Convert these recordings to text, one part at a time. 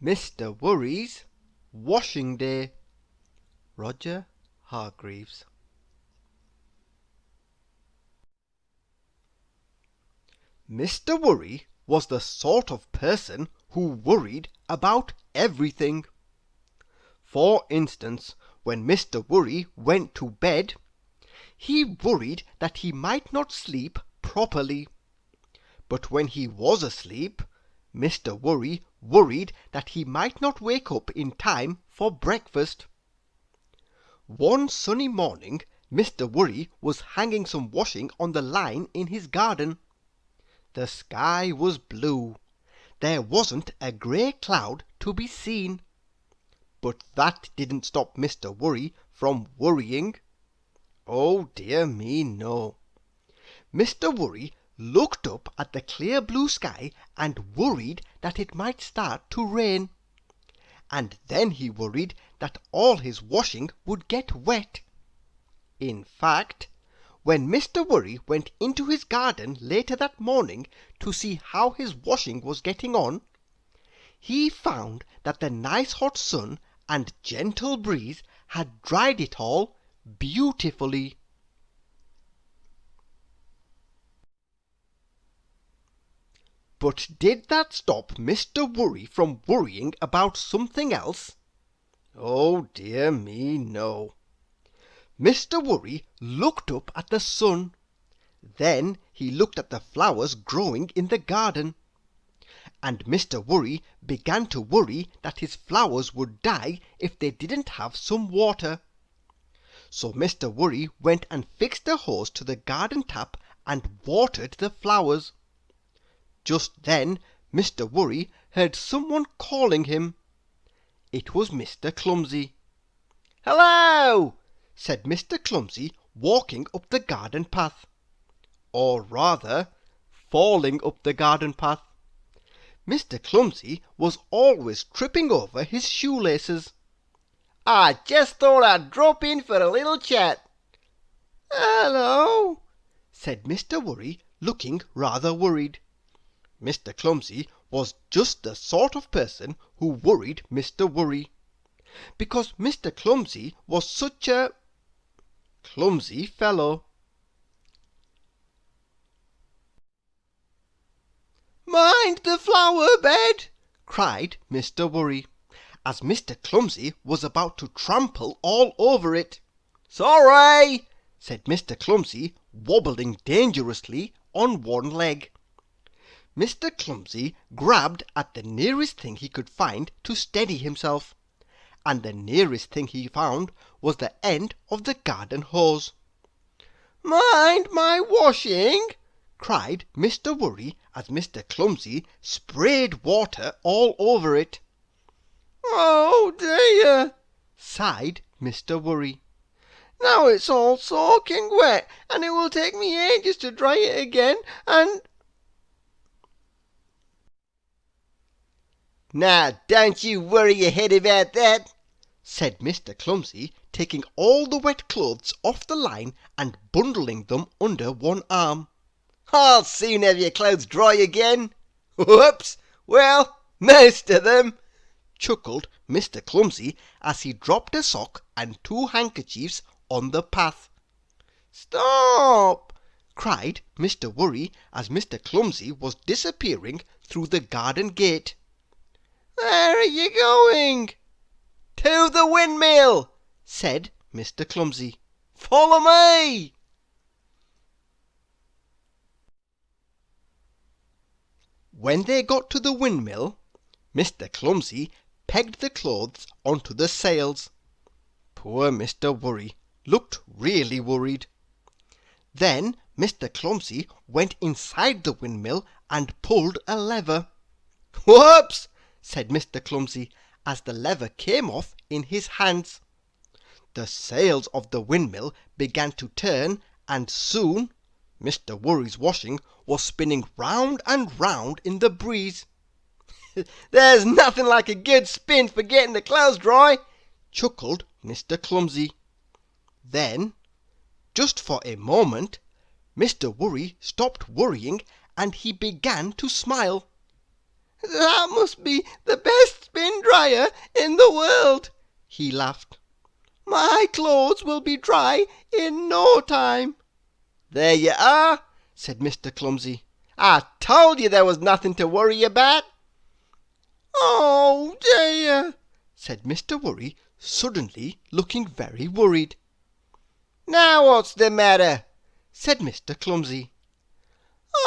Mr. Worry's Washing Day. Roger Hargreaves. Mr. Worry was the sort of person who worried about everything. For instance, when Mr. Worry went to bed, he worried that he might not sleep properly. But when he was asleep, Mr. Worry worried that he might not wake up in time for breakfast. One sunny morning, Mr. Worry was hanging some washing on the line in his garden. The sky was blue. There wasn't a grey cloud to be seen. But that didn't stop Mr. Worry from worrying. Oh dear me, no. Mr. Worry looked up at the clear blue sky and worried that it might start to rain. And then he worried that all his washing would get wet. In fact, when Mr. Worry went into his garden later that morning to see how his washing was getting on, he found that the nice hot sun and gentle breeze had dried it all beautifully. But did that stop Mr. Worry from worrying about something else? Oh dear me, no. Mr. Worry looked up at the sun. Then he looked at the flowers growing in the garden. And Mr. Worry began to worry that his flowers would die if they didn't have some water. So Mr. Worry went and fixed a hose to the garden tap and watered the flowers. Just then Mr. Worry heard someone calling him. It was Mr. Clumsy. "Hello!" said Mr. Clumsy, walking up the garden path. Or rather, falling up the garden path. Mr. Clumsy was always tripping over his shoelaces. "I just thought I'd drop in for a little chat." "Hello," said Mr. Worry, looking rather worried. Mr. Clumsy was just the sort of person who worried Mr. Worry, because Mr. Clumsy was such a clumsy fellow. "Mind the flower bed!" cried Mr. Worry, as Mr. Clumsy was about to trample all over it. "Sorry!" said Mr. Clumsy, wobbling dangerously on one leg. Mr. Clumsy grabbed at the nearest thing he could find to steady himself, and the nearest thing he found was the end of the garden hose. "Mind my washing!" cried Mr. Worry as Mr. Clumsy sprayed water all over it. "Oh dear!" sighed Mr. Worry. "Now it's all soaking wet, and it will take me ages to dry it again, and—" "Now don't you worry your head about that," said Mr. Clumsy, taking all the wet clothes off the line and bundling them under one arm. "I'll soon have your clothes dry again." "Whoops! Well, most of them," chuckled Mr. Clumsy as he dropped a sock and 2 handkerchiefs on the path. "Stop!" cried Mr. Worry as Mr. Clumsy was disappearing through the garden gate. "Where are you going?" "To the windmill," said Mr. Clumsy. "Follow me." When they got to the windmill, Mr. Clumsy pegged the clothes onto the sails. Poor Mr. Worry looked really worried. Then Mr. Clumsy went inside the windmill and pulled a lever. "Whoops!" said Mr. Clumsy as the lever came off in his hands. The sails of the windmill began to turn, and soon Mr. Worry's washing was spinning round and round in the breeze. "There's nothing like a good spin for getting the clothes dry," chuckled Mr. Clumsy. Then, just for a moment, Mr. Worry stopped worrying and he began to smile. That must be the best spin dryer in the world, he laughed. My clothes will be dry in no time. There you are, said Mr. Clumsy. I told you there was nothing to worry about. Oh dear, said Mr. Worry, suddenly looking very worried. Now what's the matter? Said Mr. Clumsy.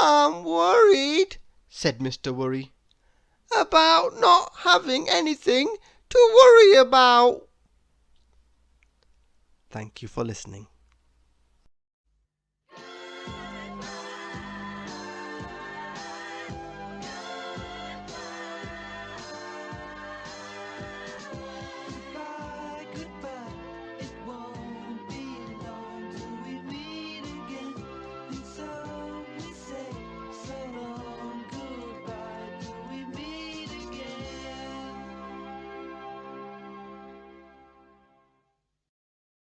I'm worried, said Mr. Worry, about not having anything to worry about. Thank you for listening.